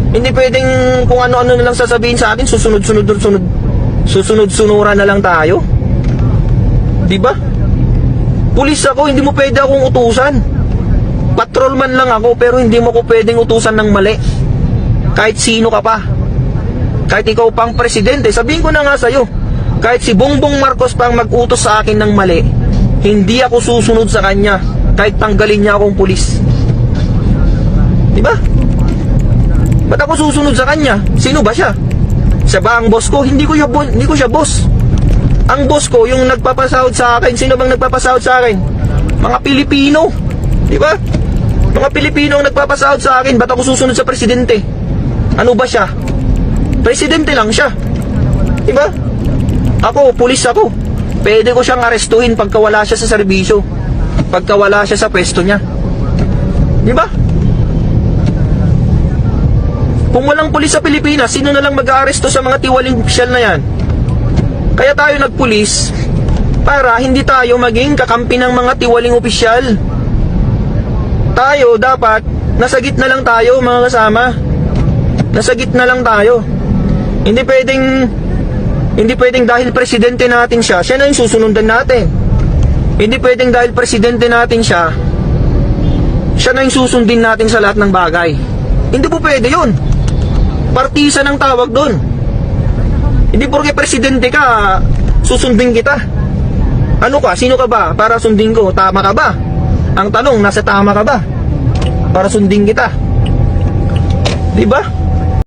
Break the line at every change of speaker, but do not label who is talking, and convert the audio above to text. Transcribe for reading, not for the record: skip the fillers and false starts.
Hindi pwedeng kung ano-ano na lang sasabihin sa atin, susunod-sunuran na lang tayo. Diba? Pulis ako, hindi mo pwede akong utusan. Patrolman lang ako, pero hindi mo ko pwedeng utusan ng mali. Kahit sino ka pa. Kahit ikaw pang presidente, sabihin ko na nga sa'yo, kahit si Bongbong Marcos pang mag-utos sa akin ng mali, hindi ako susunod sa kanya, kahit tanggalin niya akong pulis. Diba? Ba't ako susunod sa kanya? Sino ba siya? Siya ba ang boss ko? Hindi ko siya boss. Ang boss ko, yung nagpapasahod sa akin. Sino bang nagpapasahod sa akin? Mga Pilipino. Diba? Mga Pilipino ang nagpapasahod sa akin. Ba't ako susunod sa presidente? Ano ba siya? Presidente lang siya. Diba? Ako, pulis ako. Pwede ko siyang arestuhin pagka wala siya sa serbisyo. Pagka wala siya sa pwesto niya. Diba? Kung walang pulis sa Pilipinas, sino na lang mag-aaresto sa mga tiwaling opisyal na yan? Kaya tayo nagpulis para hindi tayo maging kakampi ng mga tiwaling opisyal. Tayo dapat nasa gitna lang tayo, mga kasama. Nasa gitna lang tayo. Hindi pwedeng dahil presidente natin siya na yung susunundan natin. Hindi pwedeng dahil presidente natin siya na yung susundin natin sa lahat ng bagay. Hindi po pwede yun. Partisa ng tawag doon. Hindi porke presidente ka, susundin kita. Ano ka? Sino ka ba? Para sundin ko, tama ka ba? Ang tanong, nasa tama ka ba? Para sundin kita. Diba?